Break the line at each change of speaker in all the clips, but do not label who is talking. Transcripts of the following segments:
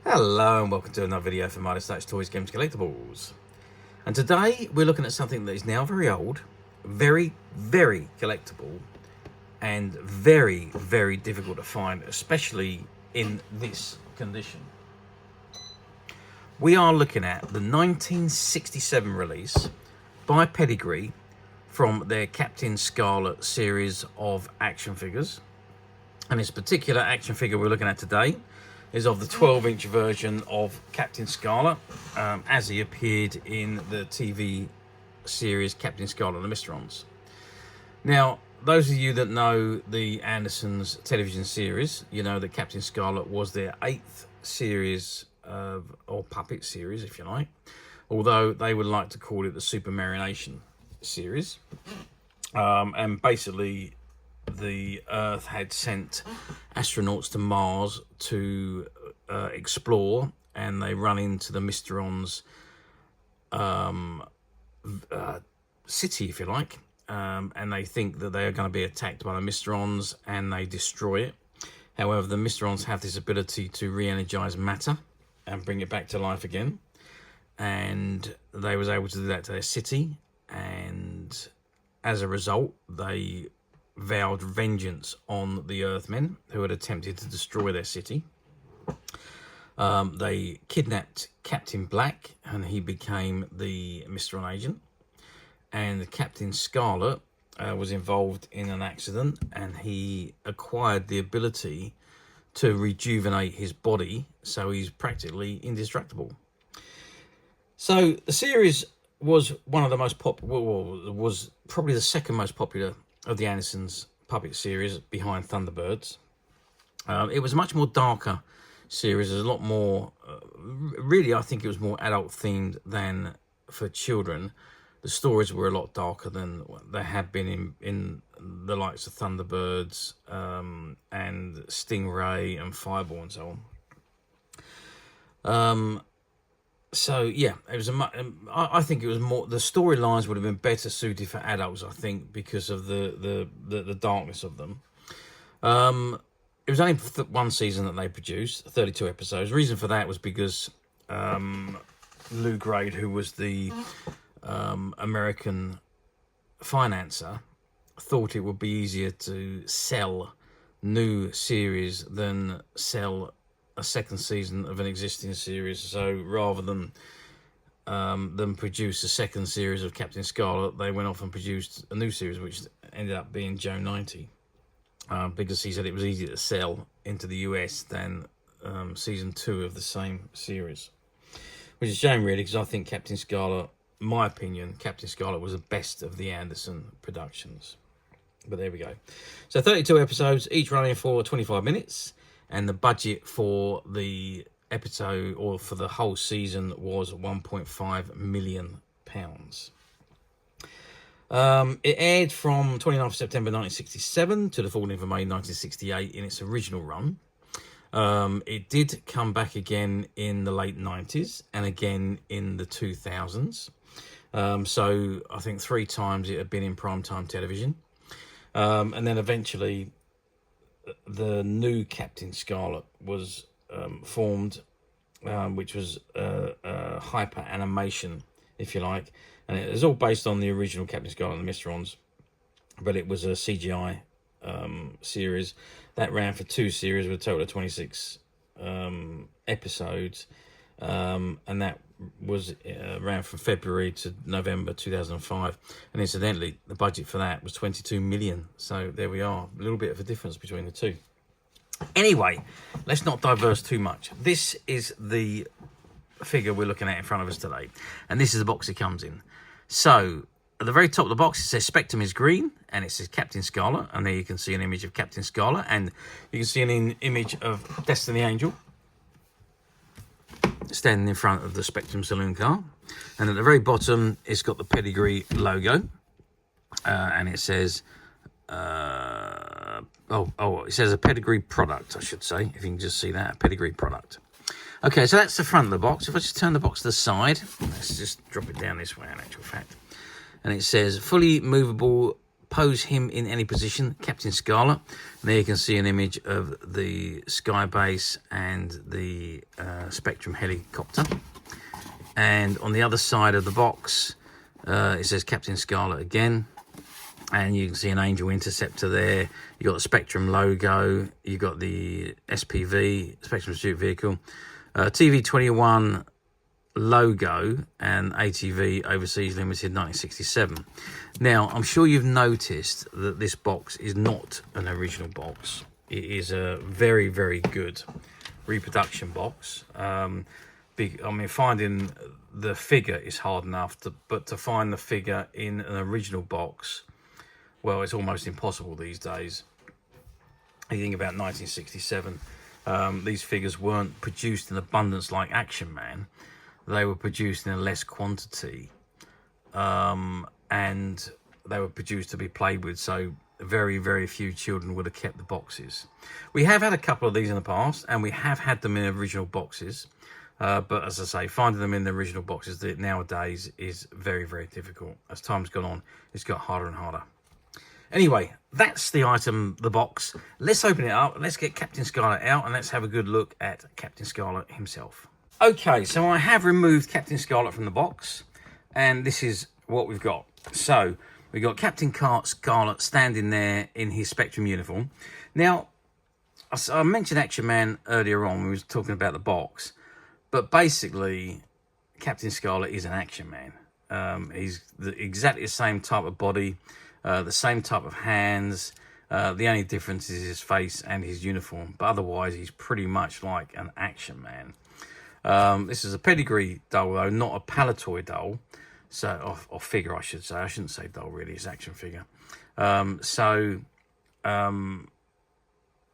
Hello and welcome to another video from Mysterons Toys, Games, Collectibles. And today we're looking at something that is now very old, very collectible, and very difficult to find, especially in this condition. We are looking at the 1967 release by Pedigree from their Captain Scarlet series of action figures. And this particular action figure we're looking at today is of the 12-inch version of Captain Scarlet, as he appeared in the TV series Captain Scarlet and the Mysterons. Now, those of you that know the Andersons television series, you know that Captain Scarlet was their 8th series, or puppet series, if you like, although they would like to call it the Super Marination series. And basically, the Earth had sent astronauts to Mars to explore, and they run into the Mysterons city, if you like, and they think that they are going to be attacked by the Mysterons, and they destroy it. However, the Mysterons have this ability to re-energize matter and bring it back to life again, and they was able to do that to their city, and as a result, they vowed vengeance on the Earthmen who had attempted to destroy their city. They kidnapped Captain Black, and he became the Mysteron agent. And Captain Scarlet was involved in an accident, and he acquired the ability to rejuvenate his body, so he's practically indestructible. So the series was one of the most popular, was probably the second most popular of the Andersons puppet series behind Thunderbirds. It was a much more darker series. There's a lot more, really I think it was more adult themed than for children. The stories were a lot darker than they had been in the likes of Thunderbirds and Stingray and Fireball and so on. So yeah, it was I think it was more, the storylines would have been better suited for adults, I think, because of the darkness of them. It was only one season that they produced, 32 episodes. The reason for that was because Lou Grade, who was the American financer, thought it would be easier to sell new series than sell a second season of an existing series. So rather than produce a second series of Captain Scarlet, they went off and produced a new series, which ended up being Joe 90, because he said it was easier to sell into the US than season 2 of the same series, which is a shame really, because I think Captain Scarlet, in my opinion, Captain Scarlet was the best of the Anderson productions. But there we go. So 32 episodes, each running for 25 minutes. And the budget for the episode, or for the whole season, was £1.5 million. It aired from 29th September 1967 to the 14th of May 1968 in its original run. It did come back again in the late 90s and again in the 2000s. So I think 3 times it had been in primetime television. And then eventually the new Captain Scarlet was formed, which was hyper animation, if you like, and it was all based on the original Captain Scarlet and the Mysterons, but it was a CGI series that ran for 2 series with a total of 26 episodes, and that was ran from February to November 2005. And incidentally, the budget for that was 22 million. So there we are, a little bit of a difference between the two. Anyway, let's not diverse too much. This is the figure we're looking at in front of us today, and this is the box it comes in. So at the very top of the box, it says Spectrum is green, and it says Captain Scarlet, and there you can see an image of Captain Scarlet, and you can see an image of Destiny Angel standing in front of the Spectrum saloon car. And at the very bottom, it's got the Pedigree logo, and it says it says a Pedigree product, I should say, if you can just see that, a Pedigree product. Okay, so that's the front of the box. If I just turn the box to the side, let's just drop it down this way in actual fact, and it says fully movable pose him in any position, Captain Scarlet. And there you can see an image of the Sky Base and the Spectrum helicopter. And on the other side of the box, it says Captain Scarlet again. And you can see an Angel Interceptor there. You got the Spectrum logo. You got the SPV, Spectrum Pursuit Vehicle, TV21 logo, and ATV Overseas Limited 1967. Now, I'm sure you've noticed that this box is not an original box. It is a very, very good reproduction box. I mean, finding the figure is hard enough, but to find the figure in an original box, well, it's almost impossible these days. You think about 1967, these figures weren't produced in abundance like Action Man. They were produced in a less quantity, and they were produced to be played with, so very, very few children would have kept the boxes. We have had a couple of these in the past, and we have had them in original boxes, but as I say, finding them in the original boxes nowadays is very, very difficult. As time's gone on, it's got harder and harder. Anyway, that's the item, the box. Let's open it up. Let's get Captain Scarlet out, and let's have a good look at Captain Scarlet himself. Okay, so I have removed Captain Scarlet from the box, and this is what we've got. So we've got Captain Scarlet standing there in his Spectrum uniform. Now, I mentioned Action Man earlier on when we was talking about the box, but basically, Captain Scarlet is an Action Man. He's exactly the same type of body, the same type of hands. The only difference is his face and his uniform, but otherwise he's pretty much like an Action Man. This is a Pedigree doll, though, not a Palitoy doll, so or figure, I should say. I shouldn't say doll, really. It's action figure.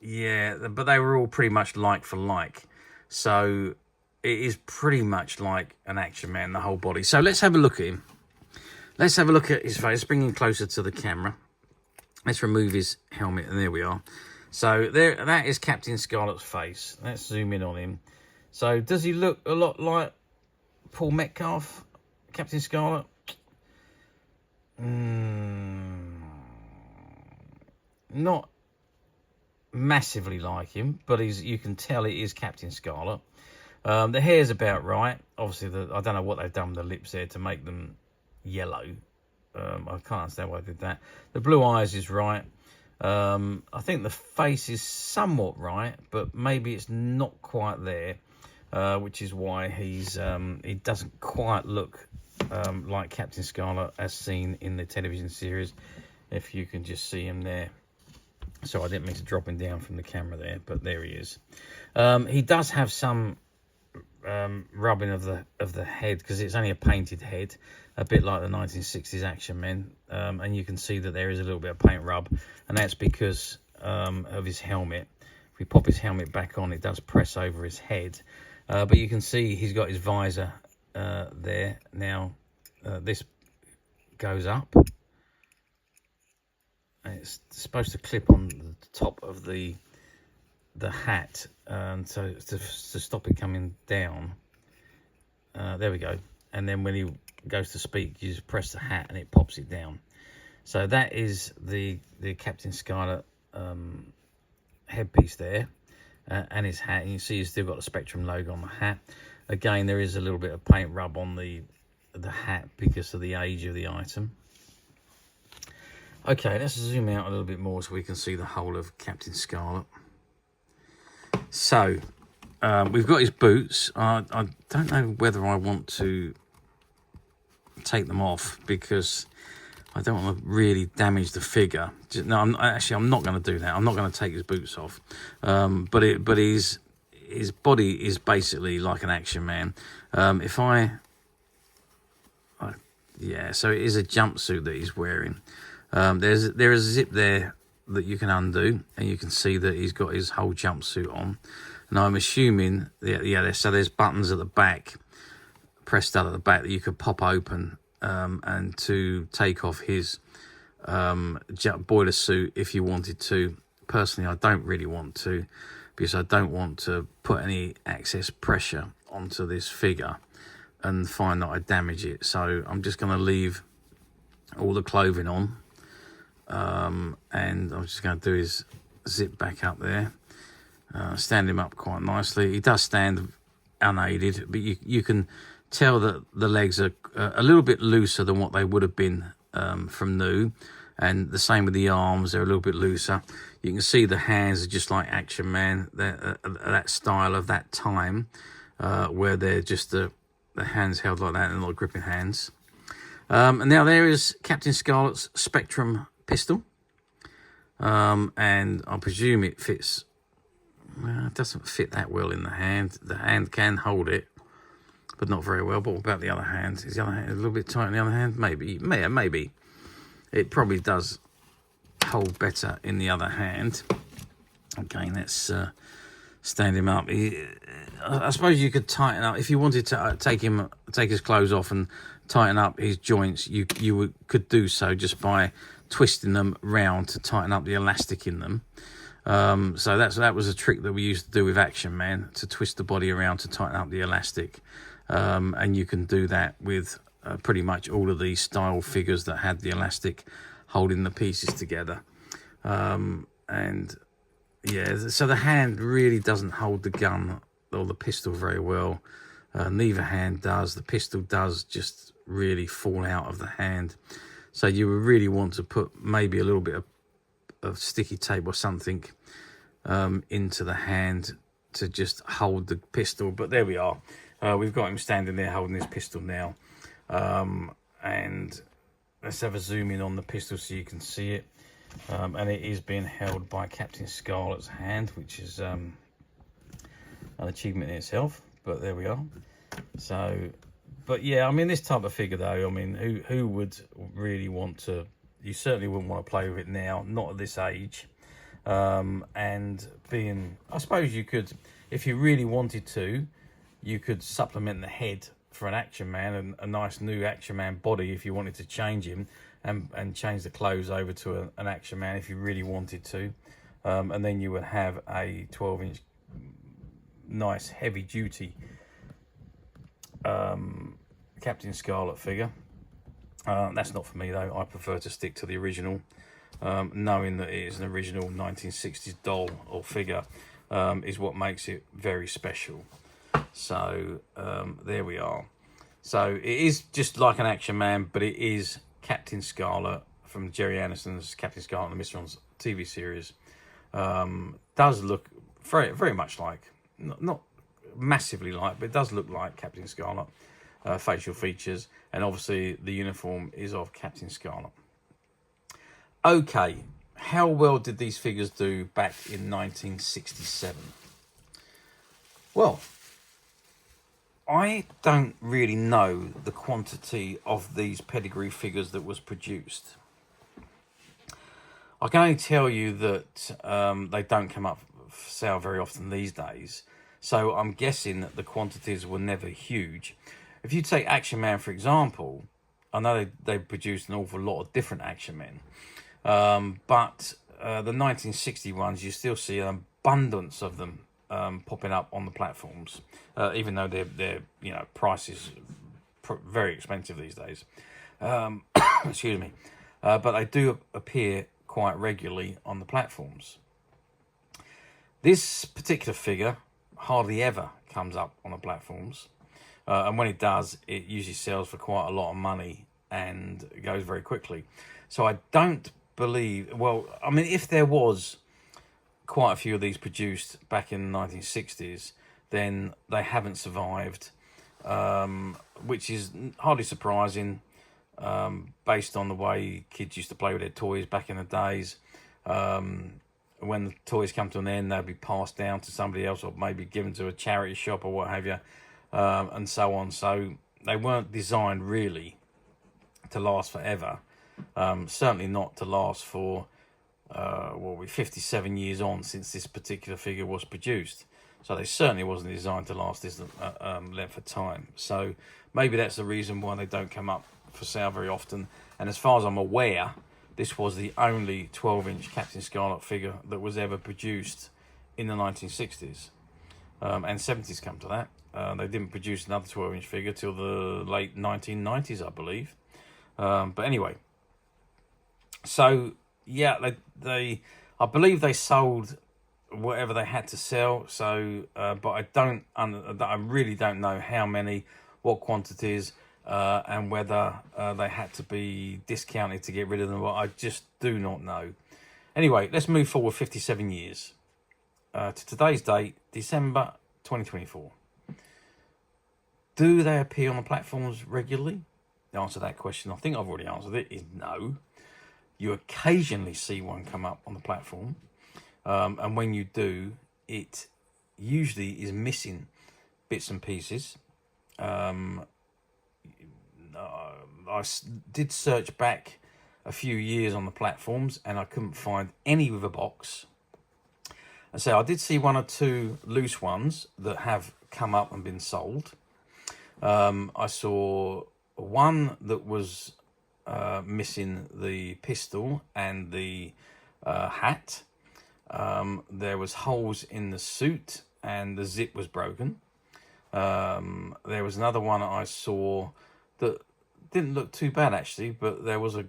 Yeah, but they were all pretty much like for like, so it is pretty much like an Action Man, the whole body. So let's have a look at him. Let's have a look at his face. Bring him closer to the camera. Let's remove his helmet, and there we are. So there, that is Captain Scarlet's face. Let's zoom in on him. So does he look a lot like Paul Metcalf, Captain Scarlet? Not massively like him, but you can tell it is Captain Scarlet. The hair's about right. Obviously, I don't know what they've done with the lips there to make them yellow. I can't understand why they did that. The blue eyes is right. I think the face is somewhat right, but maybe it's not quite there. Which is why he doesn't quite look like Captain Scarlet as seen in the television series. If you can just see him there. So I didn't mean to drop him down from the camera there, but there he is. He does have some rubbing of the head, because it's only a painted head, a bit like the 1960s Action Men. And you can see that there is a little bit of paint rub, and that's because of his helmet. If we pop his helmet back on, it does press over his head. But you can see he's got his visor there. Now, this goes up. And it's supposed to clip on the top of the hat, so to stop it coming down. There we go. And then when he goes to speak, you just press the hat and it pops it down. So that is the Captain Scarlet headpiece there. And his hat, and you see he's still got the Spectrum logo on the hat. Again, there is a little bit of paint rub on the hat because of the age of the item. Okay, let's zoom out a little bit more so we can see the whole of Captain Scarlet. So we've got his boots. I don't know whether I want to take them off because I don't want to really damage the figure. No, I'm not going to do that. I'm not going to take his boots off. But his body is basically like an Action Man. Yeah, so it is a jumpsuit that he's wearing. There is a zip there that you can undo, and you can see that he's got his whole jumpsuit on. And I'm assuming, so there's buttons at the back, pressed out at the back, that you could pop open. And to take off his boiler suit if you wanted to. Personally, I don't really want to, because I don't want to put any excess pressure onto this figure and find that I damage it. So I'm just going to leave all the clothing on, and I'm just going to do his zip back up there, stand him up quite nicely. He does stand unaided, but you can tell that the legs are a little bit looser than what they would have been from new, and the same with the arms, they're a little bit looser. You can see the hands are just like Action Man, that style of that time, where they're just the hands held like that and not gripping hands. And now there is Captain Scarlet's Spectrum pistol, and I presume it fits. Well, it doesn't fit that well in the hand. The hand can hold it, but not very well. But what about the other hand? Is the other hand a little bit tight in the other hand? Maybe. It probably does hold better in the other hand. Okay, let's stand him up. I suppose you could tighten up if you wanted to take his clothes off and tighten up his joints. You could do so just by twisting them round to tighten up the elastic in them. So that was a trick that we used to do with Action Man, to twist the body around to tighten up the elastic. And you can do that with pretty much all of these style figures that had the elastic holding the pieces together. And yeah, so the hand really doesn't hold the gun or the pistol very well. Neither hand does. The pistol does just really fall out of the hand. So you would really want to put maybe a little bit of sticky tape or something into the hand to just hold the pistol. But there we are. We've got him standing there holding his pistol now. And let's have a zoom in on the pistol so you can see it. And it is being held by Captain Scarlet's hand, which is an achievement in itself. But there we are. So, but yeah, I mean, this type of figure though, I mean, who would really want to? You certainly wouldn't want to play with it now, not at this age. And being, I suppose you could, if you really wanted to, you could supplement the head for an Action Man, and a nice new Action Man body if you wanted to change him, and change the clothes over to an Action Man if you really wanted to. And then you would have a 12-inch nice heavy duty Captain Scarlet figure. That's not for me though. I prefer to stick to the original, knowing that it is an original 1960s doll or figure is what makes it very special. So there we are. So it is just like an Action Man, but it is Captain Scarlet from Gerry Anderson's Captain Scarlet and the Mysterons TV series. Does look very, very much like, not massively like, but it does look like Captain Scarlet. Facial features, and obviously the uniform is of Captain Scarlet. Okay, how well did these figures do back in 1967? Well, I don't really know the quantity of these Pedigree figures that was produced. I can only tell you that they don't come up for sale very often these days, so I'm guessing that the quantities were never huge. If you take Action Man, for example, I know they produced an awful lot of different Action Men, but the 1960 ones, you still see an abundance of them popping up on the platforms, even though they're prices very expensive these days. Excuse me, but they do appear quite regularly on the platforms. This particular figure hardly ever comes up on the platforms. And when it does, it usually sells for quite a lot of money and goes very quickly. So I don't believe, well, I mean, if there was quite a few of these produced back in the 1960s, then they haven't survived, which is hardly surprising, based on the way kids used to play with their toys back in the days. When the toys come to an end, they'll be passed down to somebody else, or maybe given to a charity shop or what have you. And so on. So they weren't designed really to last forever. Certainly not to last for we're 57 years on since this particular figure was produced. So they certainly wasn't designed to last this length of time. So maybe that's the reason why they don't come up for sale very often. And as far as I'm aware, this was the only 12-inch Captain Scarlet figure that was ever produced in the 1960s. And 70s come to that. They didn't produce another 12-inch figure till the late 1990s, I believe. But anyway, so yeah, I believe they sold whatever they had to sell. So, but I really don't know how many, what quantities, and whether they had to be discounted to get rid of them. Well, I just do not know. Anyway, let's move forward 57 years to today's date, December 2024. Do they appear on the platforms regularly? The answer to that question, I think I've already answered it, is no. You occasionally see one come up on the platform. And when you do, it usually is missing bits and pieces. I did search back a few years on the platforms and I couldn't find any with a box. And so I did see one or two loose ones that have come up and been sold. I saw one that was missing the pistol and the hat. There was holes in the suit and the zip was broken. There was another one I saw that didn't look too bad actually, but there was a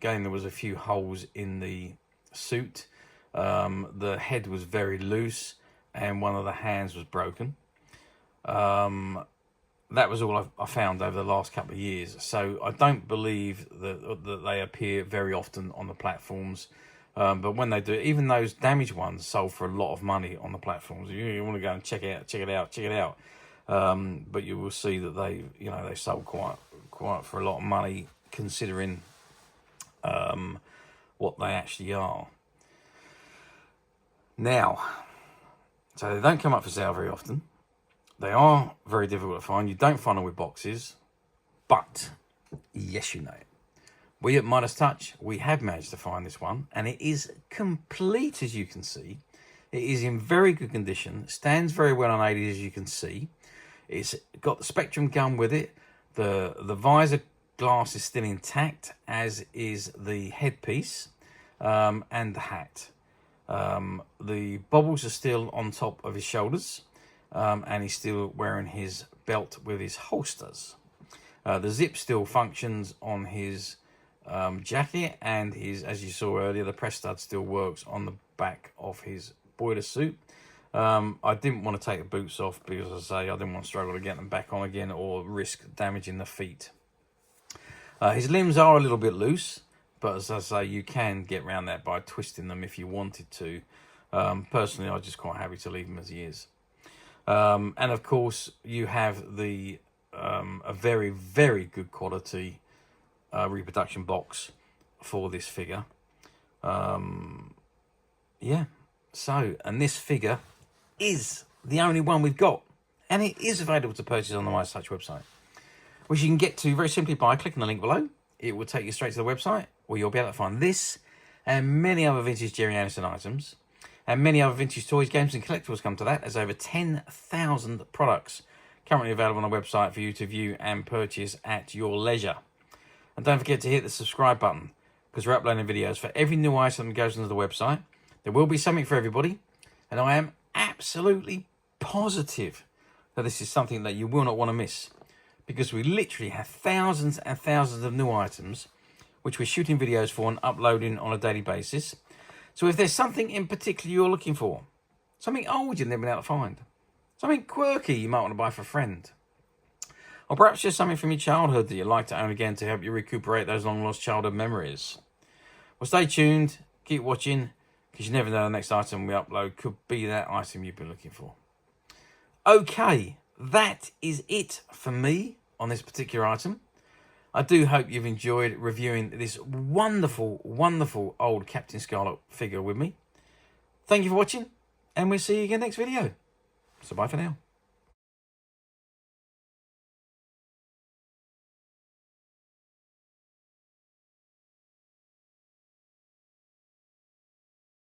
few holes in the suit. The head was very loose and one of the hands was broken. That was all I found over the last couple of years. So I don't believe that they appear very often on the platforms. But when they do, even those damaged ones sold for a lot of money on the platforms. You want to go and check it out. But you will see that they sold quite for a lot of money, considering what they actually are. Now, so they don't come up for sale very often. They are very difficult to find. You don't find them with boxes, but yes, you know it. We at Midas Touch, we have managed to find this one, and it is complete, as you can see. It is in very good condition, stands very well unaided, as you can see. It's got the Spectrum gun with it. The visor glass is still intact, as is the headpiece and the hat. The bobbles are still on top of his shoulders, and he's still wearing his belt with his holsters. The zip still functions on his jacket, and as you saw earlier, the press stud still works on the back of his boiler suit. I didn't want to take the boots off because, as I say, I didn't want to struggle to get them back on again or risk damaging the feet. His limbs are a little bit loose, but as I say, you can get around that by twisting them if you wanted to. Personally, I'm just quite happy to leave him as he is. And of course, you have a very, very good quality reproduction box for this figure. Yeah, so, and this figure is the only one we've got, and it is available to purchase on the Midas Touch website, which you can get to very simply by clicking the link below. It will take you straight to the website, where you'll be able to find this and many other vintage Gerry Anderson items, and many other vintage toys, games and collectibles come to that, as over 10,000 products currently available on the website for you to view and purchase at your leisure. And don't forget to hit the subscribe button, because we're uploading videos for every new item that goes into the website. There will be something for everybody, and I am absolutely positive that this is something that you will not want to miss, because we literally have thousands and thousands of new items which we're shooting videos for and uploading on a daily basis. So if there's something in particular you're looking for, something old you've never been able to find, something quirky you might want to buy for a friend, or perhaps just something from your childhood that you'd like to own again to help you recuperate those long lost childhood memories, well, stay tuned, keep watching, because you never know the next item we upload could be that item you've been looking for. Okay, that is it for me on this particular item. I do hope you've enjoyed reviewing this wonderful, wonderful old Captain Scarlet figure with me. Thank you for watching, and we'll see you again next video. So bye for now.